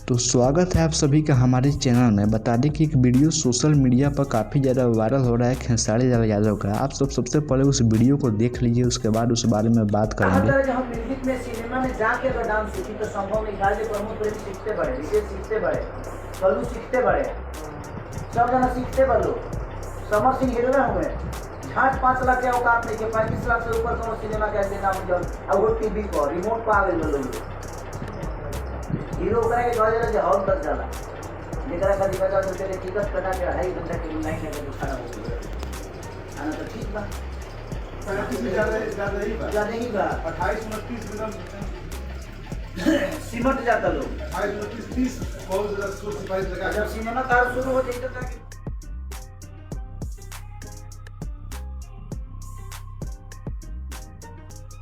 तो स्वागत है आप सभी का हमारे चैनल में। बता दें कि एक वीडियो सोशल मीडिया पर काफ़ी ज़्यादा वायरल हो रहा है खेसारी लाल यादव का। आप सबसे पहले उस वीडियो को देख लीजिए, उसके बाद उस बारे में बात करेंगे। हम म्यूजिक में सिनेमा में जाके अगर डांस सीखी तो संभव नहीं। गाजे प्रमोद प्रेमी सीखते बड़े, विजय सीखते बड़े, कल्लू सीखते बड़े, सब जना सीखते बड़े। समर सिंह हीरो हुए झाट 5 लाख के औकात नहीं के 35 लाख से ऊपर कोनो सिनेमा के ऐसे नाम जल अब वो टीवी पर रिमोट पर आ गए लोग हीरो करा के गजरा जे हॉल तक जाला जेकरा का 50 रुपए के टिकट कटा के 2.5 घंटा के लाइन में खड़ा हो गया। आना तो ठीक बा, 35 ज्यादा ही बा 28 29 सिमट जाता लोग 28 30 बहुत ज्यादा सोच सिपाही लगा जब सिनेमा कार शुरू हो जाए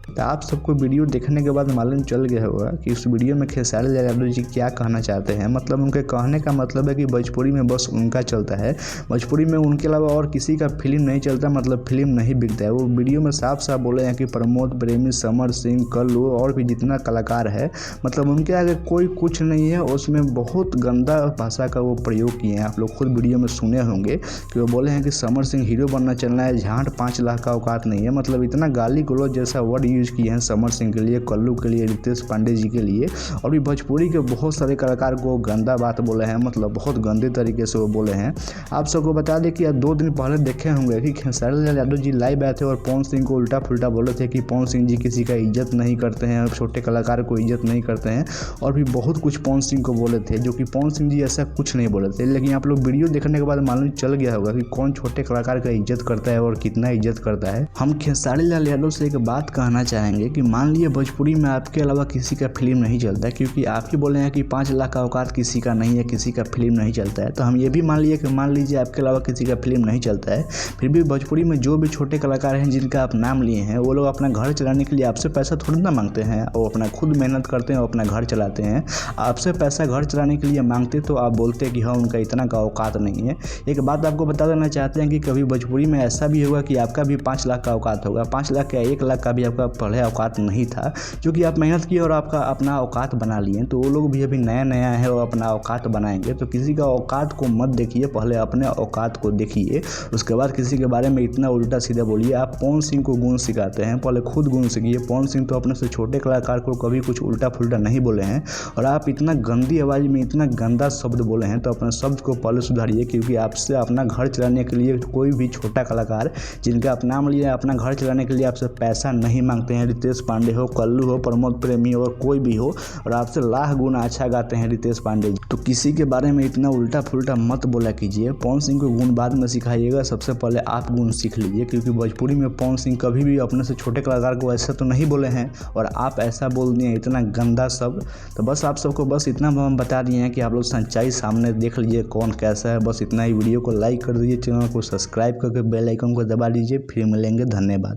तो आप सबको वीडियो देखने के बाद मालूम चल गया होगा कि इस वीडियो में खेसारी लाल यादव जी क्या कहना चाहते हैं। मतलब उनके कहने का मतलब है कि भोजपुरी में बस उनका चलता है, भोजपुरी में उनके अलावा और किसी का फिल्म नहीं चलता, मतलब फिल्म नहीं बिकता है। वो वीडियो में साफ साफ बोले हैं कि प्रमोद प्रेमी, समर सिंह, कल्लू और भी जितना कलाकार है, मतलब उनके आगे कोई कुछ नहीं है। उसमें बहुत गंदा भाषा का वो प्रयोग किए हैं। आप लोग खुद वीडियो में सुने होंगे कि वो बोले हैं कि समर सिंह हीरो बनना चलना है, झांट 5 लाख का औकात नहीं है। मतलब इतना गाली गलौज जैसा वर्ड यूज किए हैं समर सिंह के लिए, कल्लू के लिए, रितेश पांडे जी के लिए, और भी भोजपुरी के बहुत सारे कलाकार को गंदा बात बोले हैं। मतलब बहुत गंदे तरीके से वो बोले हैं। आप सबको बता दें कि 2 दिन पहले देखे होंगे कि खेसारी लाल यादव जी लाइव आए थे और पवन सिंह को उल्टा फुल्टा बोले थे कि पवन सिंह जी किसी का इज्जत नहीं करते हैं, छोटे कलाकार को इज्जत नहीं करते हैं, और भी बहुत कुछ पवन सिंह को बोले थे, जो कि पवन सिंह जी ऐसा कुछ नहीं बोले थे। लेकिन आप लोग वीडियो देखने के बाद मालूम चल गया होगा कि कौन छोटे कलाकार का इज्जत करता है और कितना इज्जत करता है। हम खेसारी लाल यादव से एक बात कहना चाहेंगे कि मान लीजिए भोजपुरी में आपके अलावा किसी का फिल्म नहीं चलता है, क्योंकि आप ही बोले हैं कि 5 लाख का औकात किसी का नहीं है, किसी का फिल्म नहीं चलता है, तो हम ये भी मान लीजिए आपके अलावा किसी का फिल्म नहीं चलता है, फिर भी भोजपुरी में जो भी छोटे कलाकार हैं जिनका आप नाम लिए हैं, वो लोग अपना घर चलाने के लिए आपसे पैसा थोड़ी ना मांगते हैं। वो अपना खुद मेहनत करते हैं, वो अपना घर चलाते हैं। आपसे पैसा घर चलाने के लिए मांगते तो आप बोलते कि हाँ उनका इतना का औकात नहीं है। एक बात आपको बता देना चाहते हैं कि कभी भोजपुरी में ऐसा भी होगा कि आपका भी 5 लाख का औकात होगा, 5 लाख या 1 लाख का भी आपका पहले औकात नहीं था, जो कि आप मेहनत किए और आपका अपना औकात बना लिए। तो वो लोग भी अभी नया है और अपना औकात बनाएंगे। तो किसी का औकात को मत देखिए, पहले अपने औकात को देखिए, उसके बाद किसी के बारे में इतना उल्टा सीधा बोलिए। आप पवन सिंह को गुण सिखाते हैं, पहले खुद गुण सीखिए। पवन सिंह तो अपने से छोटे कलाकार को कभी कुछ उल्टा फुल्टा नहीं बोले हैं, और आप इतना गंदी आवाज़ में इतना गंदा शब्द बोले हैं, तो अपने शब्द को पहले सुधारिए। क्योंकि आपसे अपना घर चलाने के लिए कोई भी छोटा कलाकार जिनका आप नाम लिए अपना घर चलाने के लिए आपसे पैसा नहीं मांगते हैं। रितेश पांडे हो, कल्लू हो, प्रमोद प्रेमी और कोई भी हो, और आपसे लाख गुना अच्छा गाते हैं रितेश पांडे जी। तो किसी के बारे में इतना उल्टा फुल्टा मत बोला कीजिए। पवन सिंह को गुण बाद में सिखाइएगा, सबसे पहले आप गुण सीख लीजिए। क्योंकि भोजपुरी में पवन सिंह कभी भी अपने से छोटे कलाकार को ऐसा तो नहीं बोले हैं, और आप ऐसा बोल दिए इतना गंदा शब्द। तो बस आप सबको बस इतना हम बता दिए हैं कि आप लोग सच्चाई सामने देख लीजिए कौन कैसा है। बस इतना ही। वीडियो को लाइक कर दीजिए, चैनल को सब्सक्राइब करके बेल आइकन को दबा दीजिए। फिर मिलेंगे, धन्यवाद।